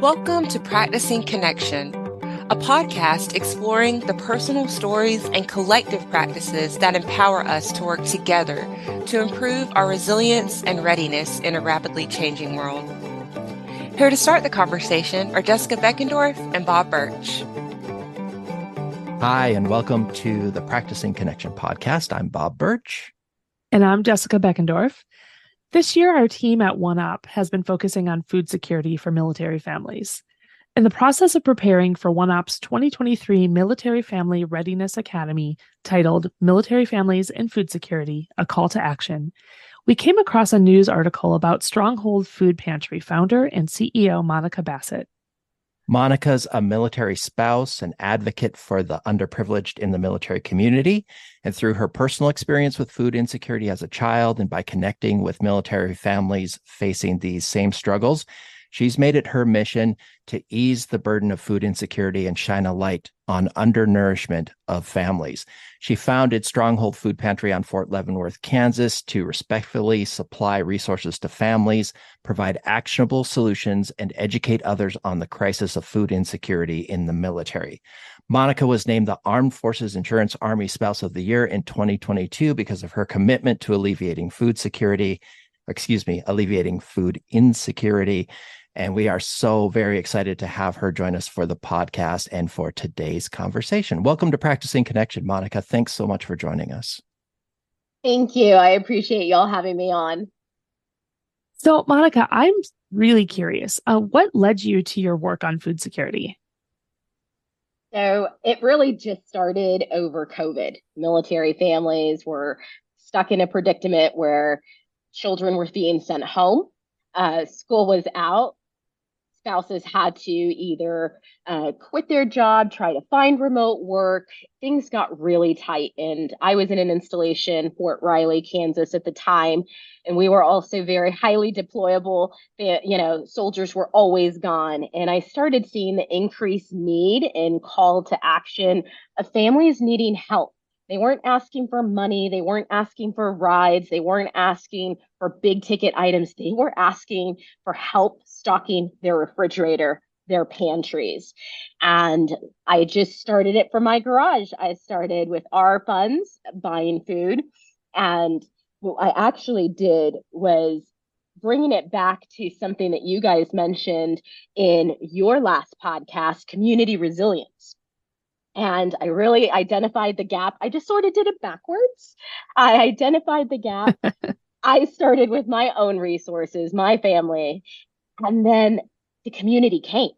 Welcome to Practicing Connection, a podcast exploring the personal stories and collective practices that empower us to work together to improve our resilience and readiness in a rapidly changing world. Here to start the conversation are Jessica Beckendorf and Bob Bertsch. Hi, and welcome to the Practicing Connection podcast. I'm Bob Bertsch. And I'm Jessica Beckendorf. This year, our team at OneOp has been focusing on food security for military families. In the process of preparing for OneOp's 2023 Military Family Readiness Academy, titled Military Families and Food Security, A Call to Action, we came across a news article about Stronghold Food Pantry founder and CEO Monica Bassett. Monica's a military spouse and advocate for the underprivileged in the military community. And through her personal experience with food insecurity as a child and by connecting with military families facing these same struggles, she's made it her mission to ease the burden of food insecurity and shine a light on undernourishment of families. She founded Stronghold Food Pantry on Fort Leavenworth, Kansas, to respectfully supply resources to families, provide actionable solutions, and educate others on the crisis of food insecurity in the military. Monica was named the Armed Forces Insurance Army Spouse of the Year in 2022 because of her commitment to alleviating food insecurity. And we are so very excited to have her join us for the podcast and for today's conversation. Welcome to Practicing Connection, Monica. Thanks so much for joining us. Thank you. I appreciate y'all having me on. So, Monica, I'm really curious. What led you to your work on food security? So it really just started over COVID. Military families were stuck in a predicament where children were being sent home. School was out. Spouses had to either quit their job, try to find remote work. Things got really tight. And I was in an installation, Fort Riley, Kansas at the time. And we were also very highly deployable. Soldiers were always gone. And I started seeing the increased need and call to action of families needing help. They weren't asking for money. They weren't asking for rides. They weren't asking for big ticket items. They were asking for help stocking their refrigerator, their pantries. And I just started it from my garage. I started with our funds buying food. And what I actually did was bringing it back to something that you guys mentioned in your last podcast, community resilience. And I really identified the gap. I just sort of did it backwards. I identified the gap. I started with my own resources, my family, and then the community came.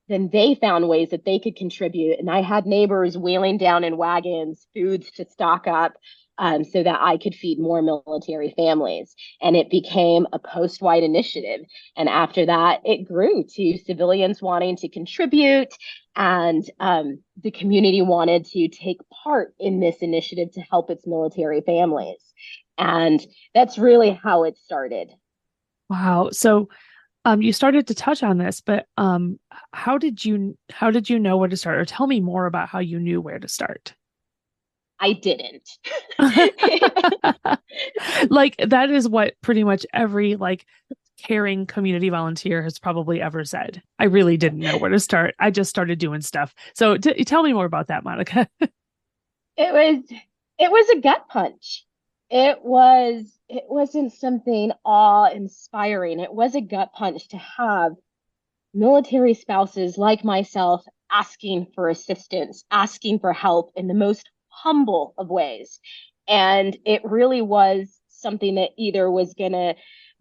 Then they found ways that they could contribute. And I had neighbors wheeling down in wagons, foods to stock up so that I could feed more military families. And it became a post-wide initiative. And after that, it grew to civilians wanting to contribute. And the community wanted to take part in this initiative to help its military families. And that's really how it started. Wow. So you started to touch on this, but how did you know where to start? Or tell me more about how you knew where to start. I didn't. Like, that is what pretty much every caring community volunteer has probably ever said. I really didn't know where to start. I just started doing stuff. So tell me more about that, Monica. It was a gut punch. It wasn't something awe-inspiring. It was a gut punch to have military spouses like myself asking for assistance, asking for help in the most humble of ways. And it really was something that either was going to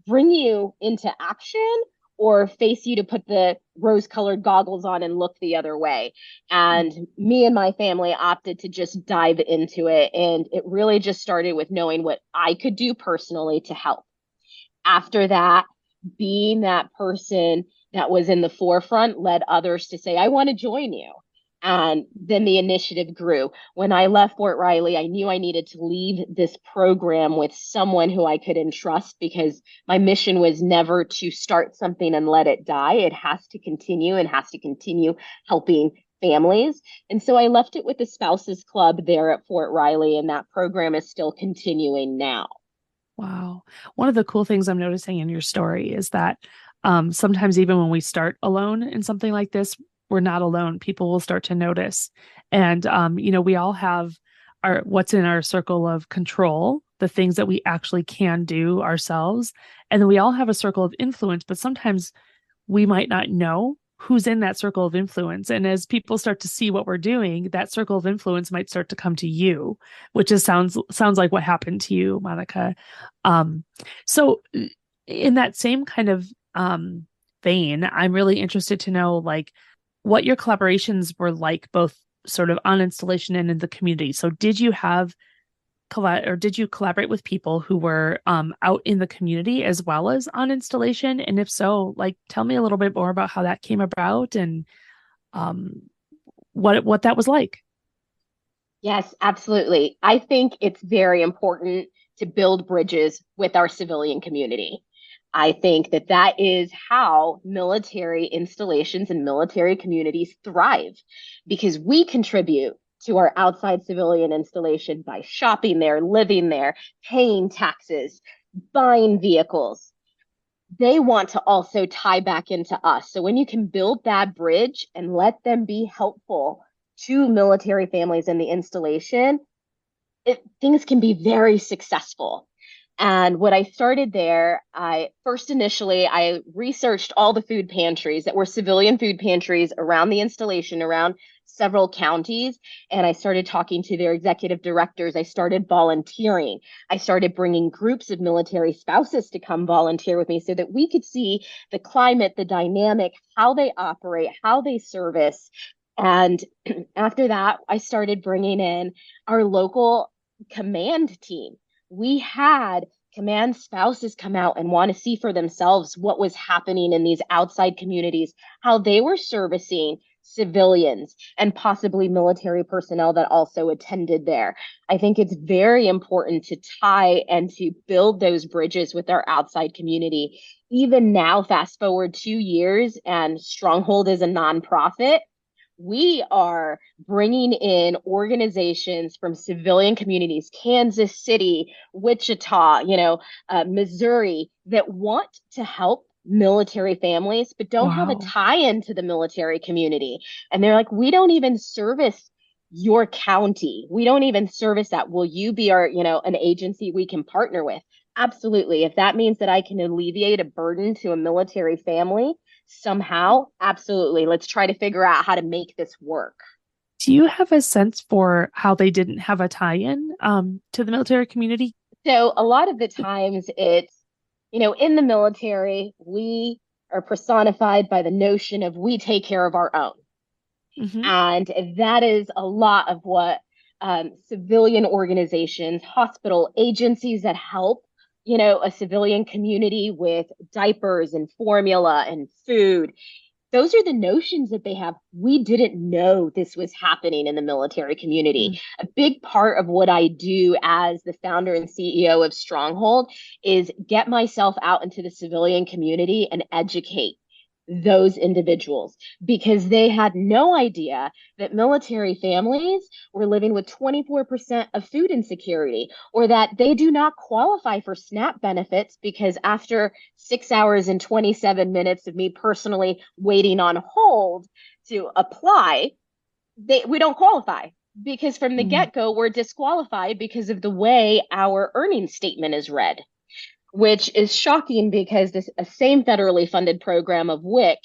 bring you into action or face you to put the rose-colored goggles on and look the other way. And me and my family opted to just dive into it. And it really just started with knowing what I could do personally to help. After that, being that person that was in the forefront led others to say, I want to join you. And then the initiative grew. When I left Fort Riley, I knew I needed to leave this program with someone who I could entrust, because my mission was never to start something and let it die. It has to continue and has to continue helping families. And so I left it with the Spouses Club there at Fort Riley, and that program is still continuing now. Wow. One of the cool things I'm noticing in your story is that Sometimes even when we start alone in something like this, we're not alone. People will start to notice. And, we all have what's in our circle of control, the things that we actually can do ourselves. And then we all have a circle of influence, but sometimes we might not know who's in that circle of influence. And as people start to see what we're doing, that circle of influence might start to come to you, which sounds like what happened to you, Monica. So in that same kind of vein, I'm really interested to know like what your collaborations were like, both sort of on installation and in the community. So did you collaborate with people who were out in the community as well as on installation? And if so, like, tell me a little bit more about how that came about and what that was like. Yes, absolutely. I think it's very important to build bridges with our civilian community. I think that is how military installations and military communities thrive, because we contribute to our outside civilian installation by shopping there, living there, paying taxes, buying vehicles. They want to also tie back into us. So when you can build that bridge and let them be helpful to military families in the installation, things can be very successful. And what I started there, I researched all the food pantries that were civilian food pantries around the installation, around several counties. And I started talking to their executive directors. I started volunteering. I started bringing groups of military spouses to come volunteer with me so that we could see the climate, the dynamic, how they operate, how they service. And after that, I started bringing in our local command team. We had command spouses come out and want to see for themselves what was happening in these outside communities, how they were servicing civilians and possibly military personnel that also attended there. I think it's very important to tie and to build those bridges with our outside community. Even now, fast forward 2 years, and Stronghold is a nonprofit. We are bringing in organizations from civilian communities, Kansas City, Wichita, Missouri, that want to help military families, but don't have a tie-in to the military community. And they're like, we don't even service your county. We don't even service that. Will you be our, an agency we can partner with? Absolutely. If that means that I can alleviate a burden to a military family somehow, absolutely. Let's try to figure out how to make this work. Do you have a sense for how they didn't have a tie-in to the military community? So a lot of the times it's, in the military, we are personified by the notion of we take care of our own. Mm-hmm. And that is a lot of what civilian organizations, hospital agencies that help a civilian community with diapers and formula and food. Those are the notions that they have. We didn't know this was happening in the military community. Mm-hmm. A big part of what I do as the founder and CEO of Stronghold is get myself out into the civilian community and educate those individuals, because they had no idea that military families were living with 24% of food insecurity, or that they do not qualify for SNAP benefits because after 6 hours and 27 minutes of me personally waiting on hold to apply, we don't qualify, because from the get-go, we're disqualified because of the way our earnings statement is read. Which is shocking, because a same federally funded program of WIC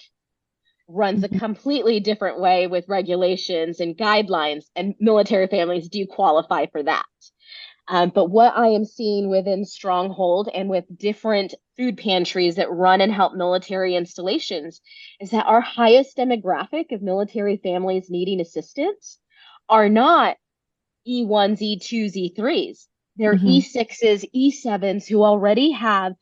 runs a completely different way with regulations and guidelines, and military families do qualify for that. But what I am seeing within Stronghold and with different food pantries that run and help military installations is that our highest demographic of military families needing assistance are not E1s, E2s, E3s. They're E6s, E7s who already have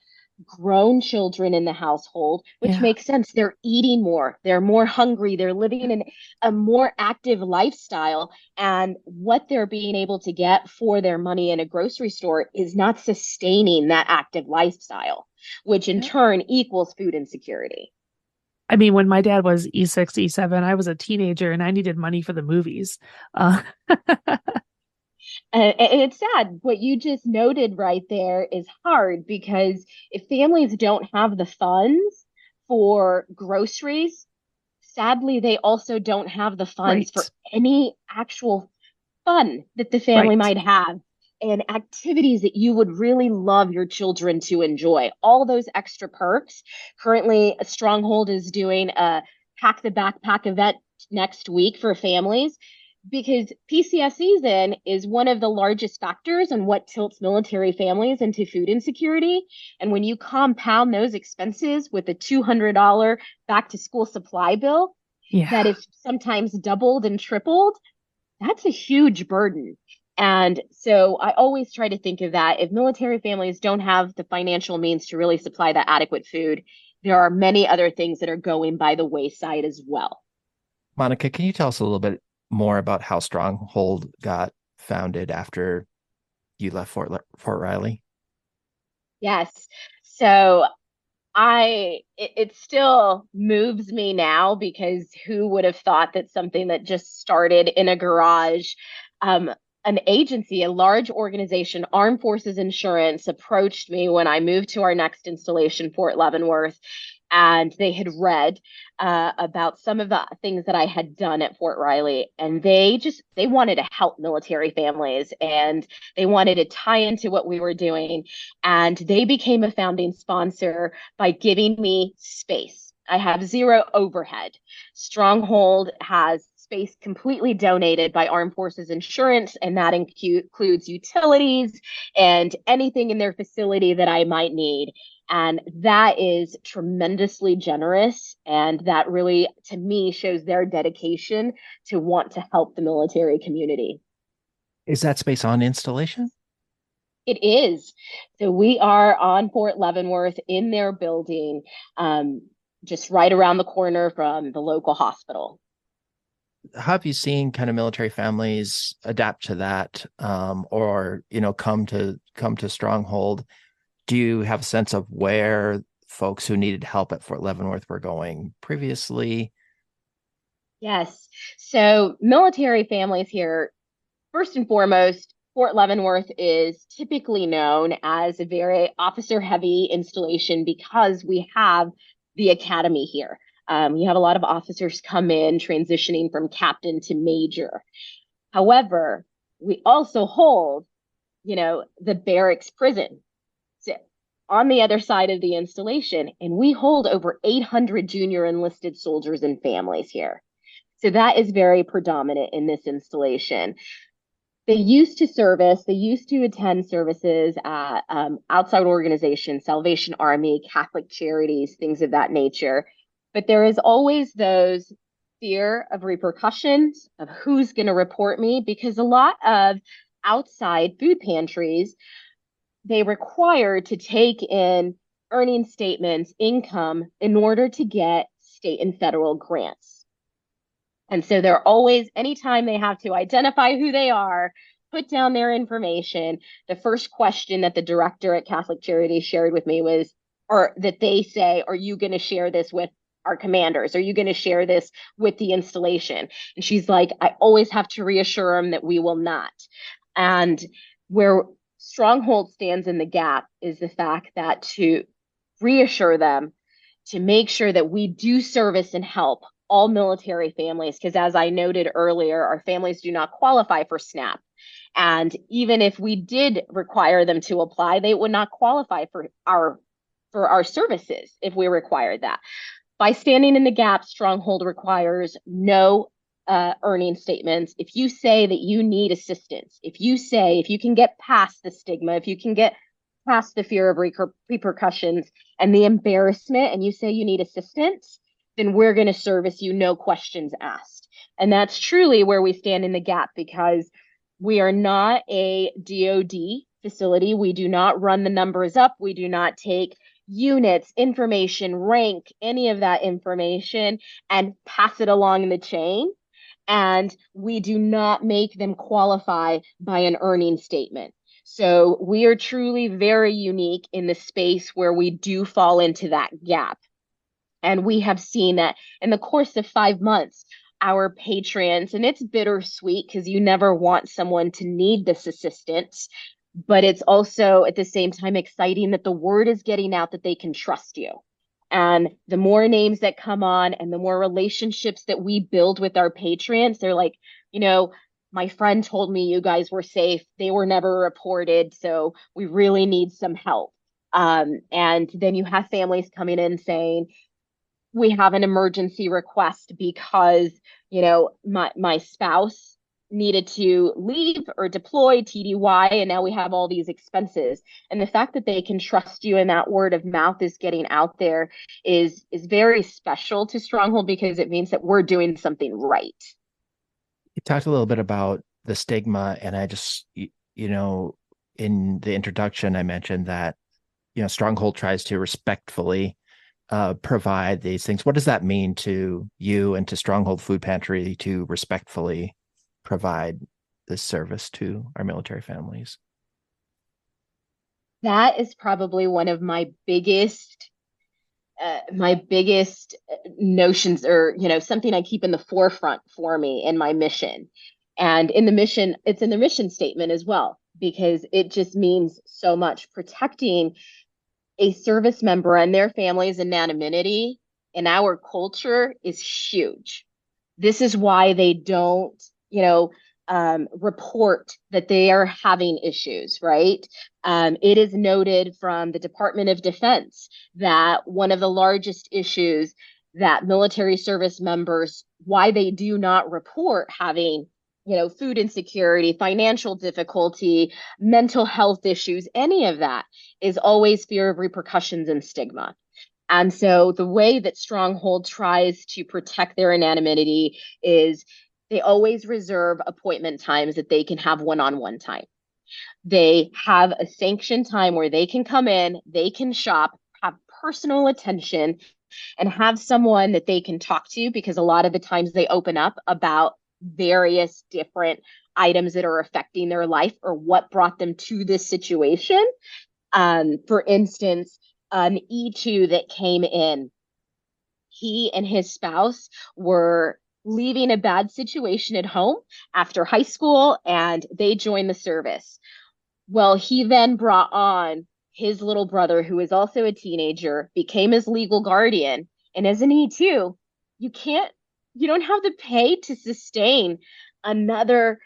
grown children in the household, which makes sense. They're eating more. They're more hungry. They're living in a more active lifestyle. And what they're being able to get for their money in a grocery store is not sustaining that active lifestyle, which in turn equals food insecurity. I mean, when my dad was E6, E7, I was a teenager and I needed money for the movies. And it's sad. What you just noted right there is hard, because if families don't have the funds for groceries. Sadly, they also don't have the funds for any actual fun that the family might have and activities that you would really love your children to enjoy. All those extra perks. Currently, Stronghold is doing a Pack the Backpack event next week for families, because PCS season is one of the largest factors in what tilts military families into food insecurity. And when you compound those expenses with a $200 back to school supply bill that is sometimes doubled and tripled, that's a huge burden. And so I always try to think of that. If military families don't have the financial means to really supply that adequate food, there are many other things that are going by the wayside as well. Monica, can you tell us a little bit more about how Stronghold got founded after you left Fort Riley? Yes. So it still moves me now, because who would have thought that something that just started in a garage, an agency, a large organization, Armed Forces Insurance, approached me when I moved to our next installation, Fort Leavenworth, and they had read about some of the things that I had done at Fort Riley, and they wanted to help military families, and they wanted to tie into what we were doing, and they became a founding sponsor by giving me space. I have zero overhead. Stronghold has space completely donated by Armed Forces Insurance, and that includes utilities and anything in their facility that I might need. And that is tremendously generous. And that really, to me, shows their dedication to want to help the military community. Is that space on installation? It is. So we are on Fort Leavenworth in their building, just right around the corner from the local hospital. How have you seen kind of military families adapt to that, or come to Stronghold? Do you have a sense of where folks who needed help at Fort Leavenworth were going previously? Yes. So military families here, first and foremost, Fort Leavenworth is typically known as a very officer-heavy installation because we have the academy here. You have a lot of officers come in transitioning from captain to major. However, we also hold, the barracks prison on the other side of the installation, and we hold over 800 junior enlisted soldiers and families here. So that is very predominant in this installation. They used to attend services at outside organizations, Salvation Army, Catholic Charities, things of that nature. But there is always those fear of repercussions of who's going to report me, because a lot of outside food pantries, they require to take in earning statements, income, in order to get state and federal grants. And so they're always, anytime they have to identify who they are, put down their information, the first question that the director at Catholic Charities shared with me was, or that they say, are you going to share this with our commanders? Are you going to share this with the installation? And she's like, I always have to reassure them that we will not. And where Stronghold stands in the gap is the fact that to reassure them, to make sure that we do service and help all military families, because as I noted earlier, our families do not qualify for SNAP. And even if we did require them to apply, they would not qualify for our services if we required that. By standing in the gap, Stronghold requires no earning statements. If you say that you need assistance, if you can get past the stigma, if you can get past the fear of repercussions and the embarrassment, and you say you need assistance, then we're going to service you, no questions asked. And that's truly where we stand in the gap, because we are not a DoD facility. We do not run the numbers up. We do not take units, information, rank, any of that information and pass it along the chain. And we do not make them qualify by an earning statement. So we are truly very unique in the space where we do fall into that gap. And we have seen that in the course of 5 months, our patrons, and it's bittersweet because you never want someone to need this assistance, but it's also at the same time exciting that the word is getting out that they can trust you. And the more names that come on and the more relationships that we build with our patrons, they're like, my friend told me you guys were safe. They were never reported. So we really need some help. And then you have families coming in saying, we have an emergency request because, my spouse needed to leave or deploy TDY, and now we have all these expenses. And the fact that they can trust you and that word of mouth is getting out there is very special to Stronghold, because it means that we're doing something right. You talked a little bit about the stigma, and I just, in the introduction, I mentioned that, Stronghold tries to respectfully provide these things. What does that mean to you and to Stronghold Food Pantry to respectfully provide this service to our military families? That is probably one of my biggest notions, or something I keep in the forefront for me in my mission. And in the mission, it's in the mission statement as well, because it just means so much. Protecting a service member and their family's anonymity in our culture is huge. This is why they don't, report that they are having issues, right? It is noted from the Department of Defense that one of the largest issues that military service members, why they do not report having, food insecurity, financial difficulty, mental health issues, any of that, is always fear of repercussions and stigma. And so the way that Stronghold tries to protect their anonymity is they always reserve appointment times that they can have one-on-one time. They have a sanctioned time where they can come in, they can shop, have personal attention, and have someone that they can talk to, because a lot of the times they open up about various different items that are affecting their life or what brought them to this situation. For instance, an E2 that came in, he and his spouse were leaving a bad situation at home after high school, and they joined the service. Well, he then brought on his little brother, who is also a teenager, became his legal guardian. And as an E2, you don't have the pay to sustain another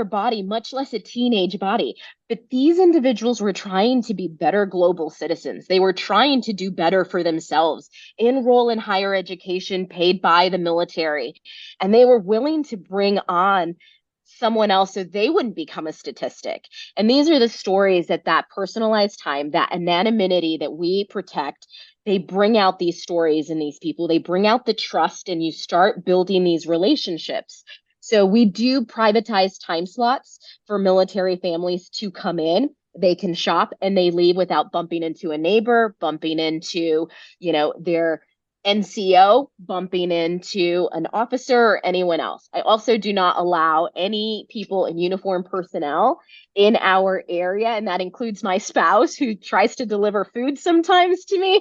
body, much less a teenage body. But these individuals were trying to be better global citizens. They were trying to do better for themselves, enroll in higher education paid by the military. And they were willing to bring on someone else so they wouldn't become a statistic. And these are the stories that personalized time, that anonymity that we protect, they bring out these stories in these people. They bring out the trust, and you start building these relationships. So we do privatize time slots for military families to come in. They can shop and they leave without bumping into a neighbor, bumping into, their NCO, bumping into an officer or anyone else. I also do not allow any people in uniform personnel in our area, and that includes my spouse, who tries to deliver food sometimes to me,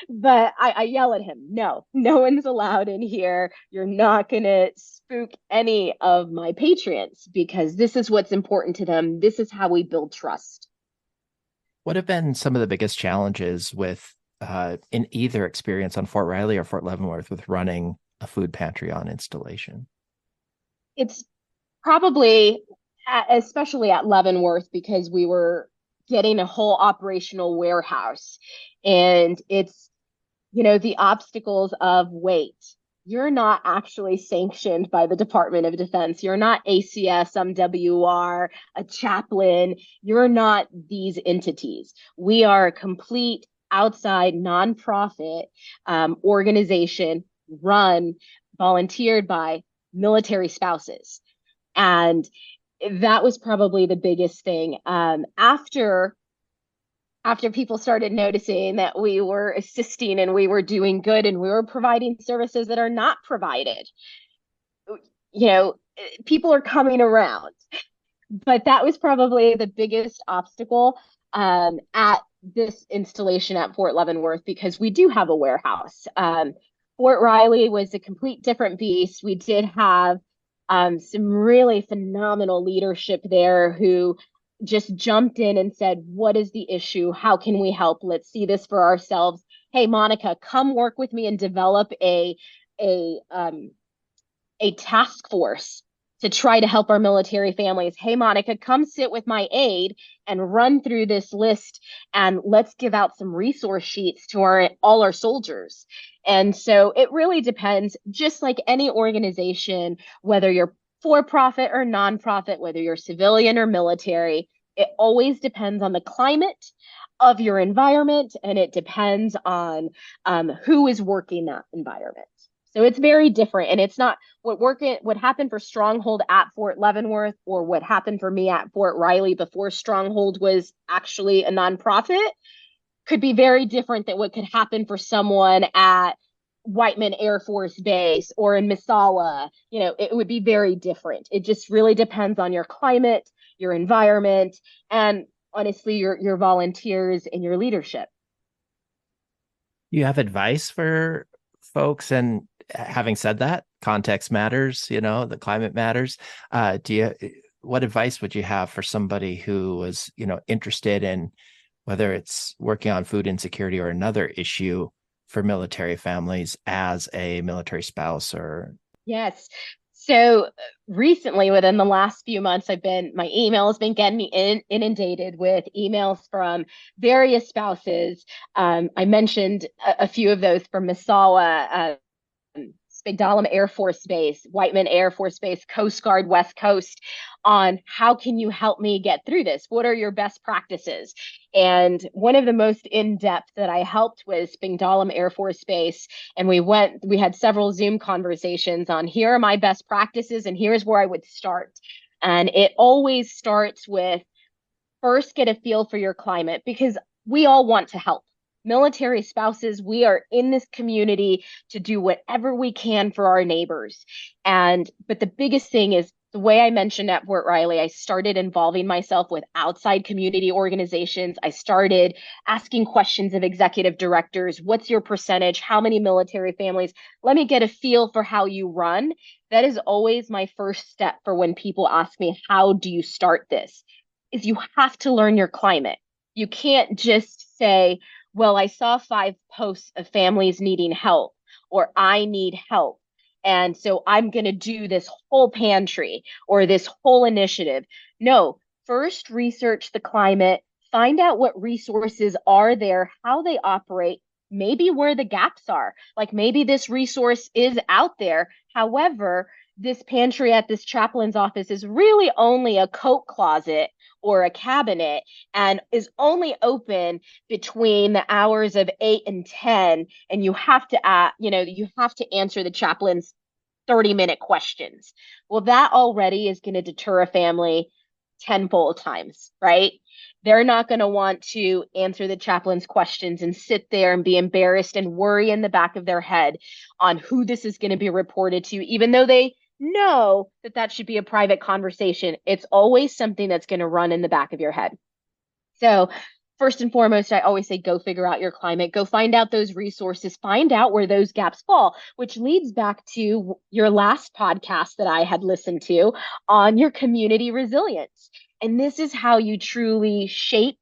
but I yell at him, no one's allowed in here. You're not going to spook any of my patrons, because this is what's important to them. This is how we build trust. What have been some of the biggest challenges with in either experience on Fort Riley or Fort Leavenworth with running a food pantry on installation? It's probably, especially at Leavenworth, because we were getting a whole operational warehouse, and it's, the obstacles of weight. You're not actually sanctioned by the Department of Defense. You're not ACS, MWR, a chaplain. You're not these entities. We are a complete outside nonprofit organization volunteered by military spouses. And that was probably the biggest thing. After people started noticing that we were assisting and we were doing good and we were providing services that are not provided, people are coming around. But that was probably the biggest obstacle at this installation at Fort Leavenworth, because we do have a warehouse. Fort Riley was a complete different beast. We did have some really phenomenal leadership there who just jumped in and said, what is the issue? How can we help? Let's see this for ourselves. hey, Monica, come work with me and develop a a task force to try to help our military families. Hey, Monica, come sit with my aide and run through this list, and let's give out some resource sheets to all our soldiers. And so it really depends, just like any organization, whether you're for profit or nonprofit, whether you're civilian or military, it always depends on the climate of your environment, and it depends on who is working that environment. So it's very different, and it's not what happened for Stronghold at Fort Leavenworth or what happened for me at Fort Riley before Stronghold was actually a nonprofit could be very different than what could happen for someone at Whiteman Air Force Base or in Misawa. It would be very different. It just really depends on your climate, your environment, and honestly, your volunteers and your leadership. You have advice for folks? And having said that, context matters, the climate matters. What advice would you have for somebody who was, interested in whether it's working on food insecurity or another issue for military families as a military spouse? Or Yes. So recently, within the last few months, my email has been getting inundated with emails from various spouses. I mentioned a few of those from Misawa, Spigdalum Air Force Base, Whiteman Air Force Base, Coast Guard West Coast, on how can you help me get through this? What are your best practices? And one of the most in-depth that I helped was Spigdalum Air Force Base. And we had several Zoom conversations on here are my best practices and here's where I would start. And it always starts with first get a feel for your climate, because we all want to help. Military spouses, we are in this community to do whatever we can for our neighbors. But the biggest thing is the way I mentioned at Fort Riley, I started involving myself with outside community organizations. I started asking questions of executive directors. What's your percentage? How many military families? Let me get a feel for how you run. That is always my first step for when people ask me, how do you start this? Is you have to learn your climate. You can't just say, well, I saw 5 posts of families needing help, or I need help, and so I'm going to do this whole pantry or this whole initiative. No, first research the climate, find out what resources are there, how they operate, maybe where the gaps are. Like maybe this resource is out there. However, this pantry at this chaplain's office is really only a coat closet or a cabinet and is only open between the hours of 8 and 10. And you have to answer the chaplain's 30-minute questions. Well, that already is going to deter a family tenfold times, right? They're not going to want to answer the chaplain's questions and sit there and be embarrassed and worry in the back of their head on who this is going to be reported to, even though they know that should be a private conversation. It's always something that's going to run in the back of your head. So first and foremost, I always say, go figure out your climate, go find out those resources, find out where those gaps fall, which leads back to your last podcast that I had listened to on your community resilience. And this is how you truly shape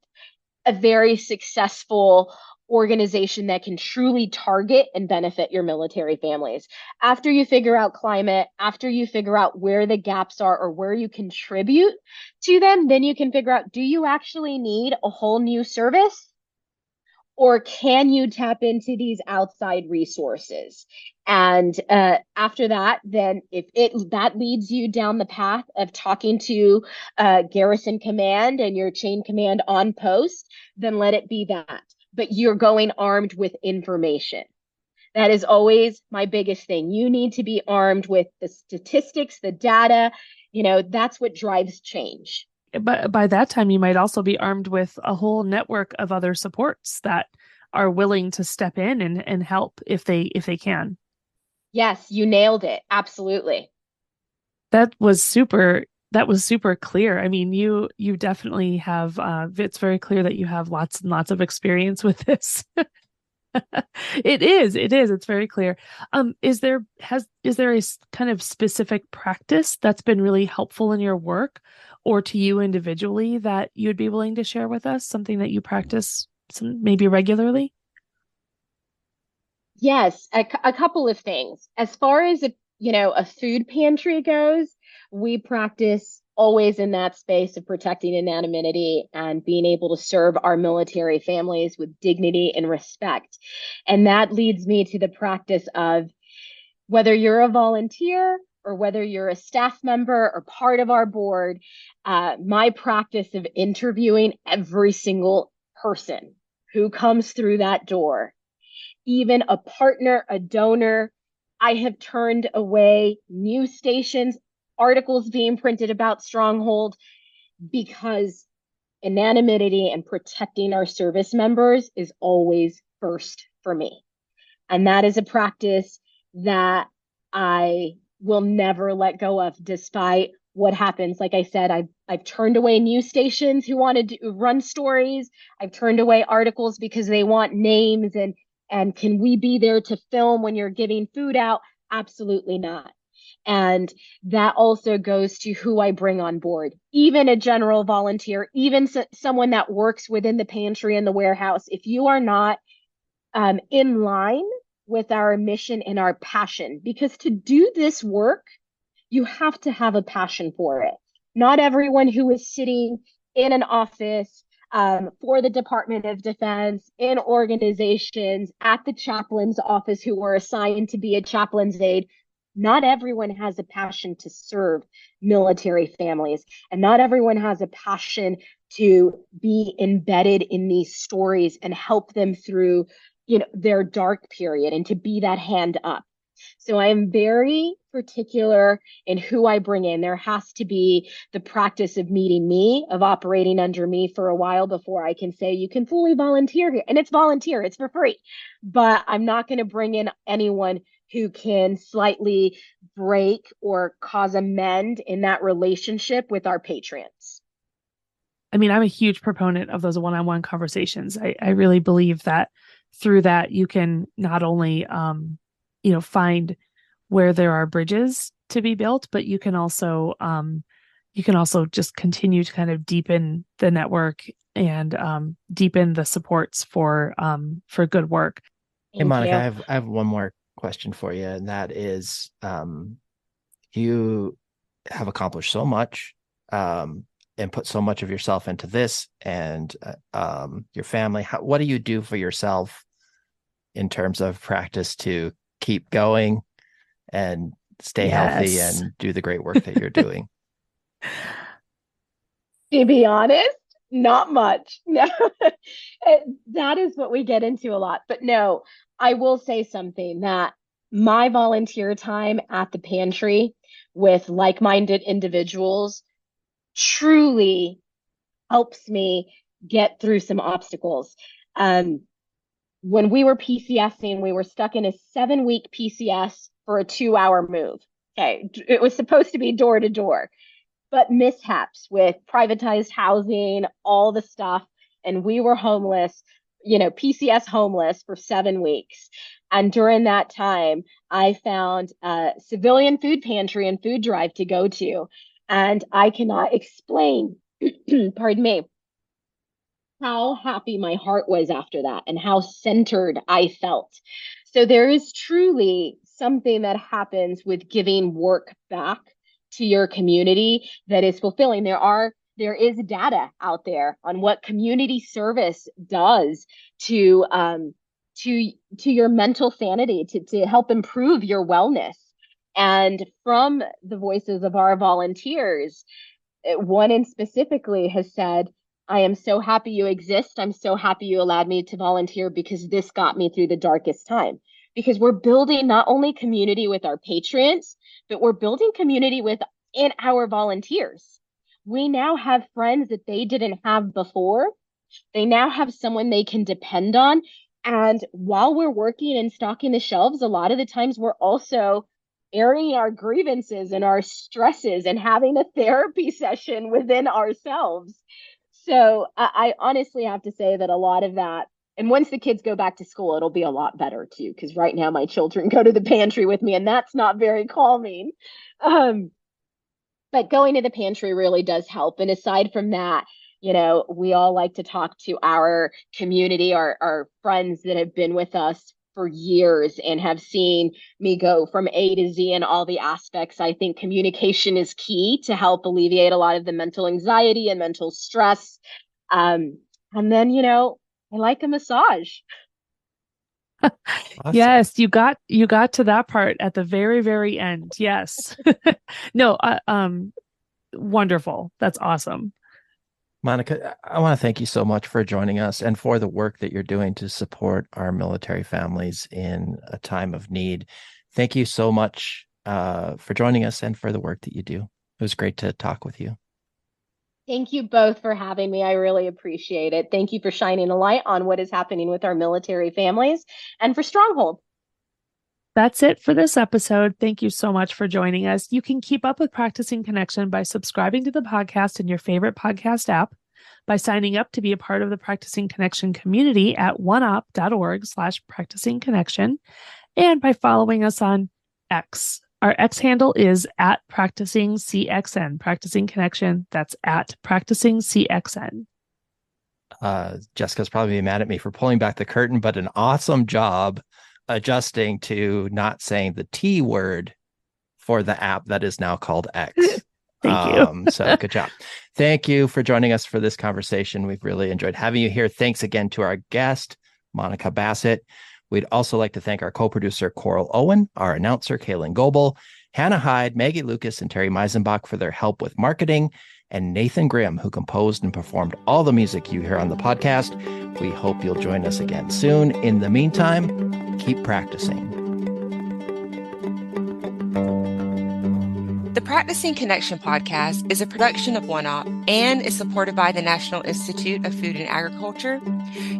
a very successful organization that can truly target and benefit your military families. After you figure out climate, after you figure out where the gaps are or where you contribute to them, then you can figure out, do you actually need a whole new service? Or can you tap into these outside resources? And after that, then that leads you down the path of talking to Garrison Command and your chain command on post, then let it be that. But you're going armed with information. That is always my biggest thing. You need to be armed with the statistics, the data. That's what drives change. But by that time, you might also be armed with a whole network of other supports that are willing to step in and help if they can. Yes, you nailed it. Absolutely. That was super clear. I mean, you definitely have, it's very clear that you have lots and lots of experience with this. It's very clear. Is there a kind of specific practice that's been really helpful in your work or to you individually that you'd be willing to share with us? Something that you practice maybe regularly? Yes, a couple of things. As far as a food pantry goes, we practice always in that space of protecting anonymity and being able to serve our military families with dignity and respect. And that leads me to the practice of whether you're a volunteer or whether you're a staff member or part of our board, my practice of interviewing every single person who comes through that door, even a partner, a donor. I have turned away news stations, articles being printed about Stronghold, because anonymity and protecting our service members is always first for me. And that is a practice that I will never let go of, despite what happens. Like I said, I've turned away news stations who wanted to run stories. I've turned away articles because they want names and can we be there to film when you're giving food out? Absolutely not. And that also goes to who I bring on board, even a general volunteer, even someone that works within the pantry and the warehouse. If you are not in line with our mission and our passion, because to do this work, you have to have a passion for it. Not everyone who is sitting in an office for the Department of Defense, in organizations, at the chaplain's office who are assigned to be a chaplain's aide, not everyone has a passion to serve military families, and not everyone has a passion to be embedded in these stories and help them through their dark period and to be that hand up. So I am very particular in who I bring in. There has to be the practice of meeting me, of operating under me for a while before I can say you can fully volunteer here. And it's volunteer, it's for free. But I'm not going to bring in anyone who can slightly break or cause a mend in that relationship with our patrons. I mean, I'm a huge proponent of those one-on-one conversations. I really believe that through that you can not only find where there are bridges to be built, but you can also just continue to kind of deepen the network and deepen the supports for good work. Hey, Monica, I have one more question for you, and that is, you have accomplished so much and put so much of yourself into this and your family. What do you do for yourself in terms of practice to keep going and stay healthy and do the great work that you're doing? To be honest, not much. No, that is what we get into a lot. But no, I will say something, that my volunteer time at the pantry with like-minded individuals truly helps me get through some obstacles. When we were PCSing, we were stuck in a 7-week PCS for a 2-hour move. Okay, it was supposed to be door to door, but mishaps with privatized housing, all the stuff, and we were homeless, PCS homeless for 7 weeks. And during that time, I found a civilian food pantry and food drive to go to. And I cannot explain, pardon me, how happy my heart was after that and how centered I felt. So there is truly something that happens with giving work back to your community that is fulfilling. There is data out there on what community service does to your mental sanity, to help improve your wellness. And from the voices of our volunteers, one in specifically has said, I am so happy you exist. I'm so happy you allowed me to volunteer because this got me through the darkest time. Because we're building not only community with our patrons, but we're building community within our volunteers. We now have friends that they didn't have before. They now have someone they can depend on. And while we're working and stocking the shelves, a lot of the times we're also airing our grievances and our stresses and having a therapy session within ourselves. So I honestly have to say that a lot of that, and once the kids go back to school, it'll be a lot better too, because right now my children go to the pantry with me and that's not very calming. But going to the pantry really does help. And aside from that, we all like to talk to our community, our friends that have been with us for years and have seen me go from A to Z in all the aspects. I think communication is key to help alleviate a lot of the mental anxiety and mental stress. And then, I like a massage. Awesome. Yes, you got to that part at the very, very end. Yes. No, wonderful. That's awesome. Monica, I want to thank you so much for joining us and for the work that you're doing to support our military families in a time of need. Thank you so much for joining us and for the work that you do. It was great to talk with you. Thank you both for having me. I really appreciate it. Thank you for shining a light on what is happening with our military families and for Stronghold. That's it for this episode. Thank you so much for joining us. You can keep up with Practicing Connection by subscribing to the podcast in your favorite podcast app, by signing up to be a part of the Practicing Connection community at oneop.org/practicingconnection, and by following us on X. Our X handle is at PracticingCXN, Practicing Connection. That's at PracticingCXN. Jessica's probably mad at me for pulling back the curtain, but an awesome job adjusting to not saying the T word for the app that is now called X. Thank you. So good job. Thank you for joining us for this conversation. We've really enjoyed having you here. Thanks again to our guest, Monica Bassett. We'd also like to thank our co-producer, Coral Owen, our announcer, Kaylin Goebel, Hannah Hyde, Maggie Lucas, and Terry Meisenbach for their help with marketing, and Nathan Grimm, who composed and performed all the music you hear on the podcast. We hope you'll join us again soon. In the meantime, keep practicing. The Practicing Connection podcast is a production of OneOp and is supported by the National Institute of Food and Agriculture,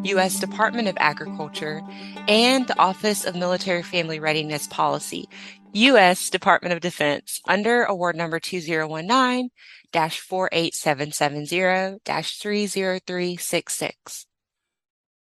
U.S. Department of Agriculture, and the Office of Military Family Readiness Policy, U.S. Department of Defense, under award number 2019-48770-30366.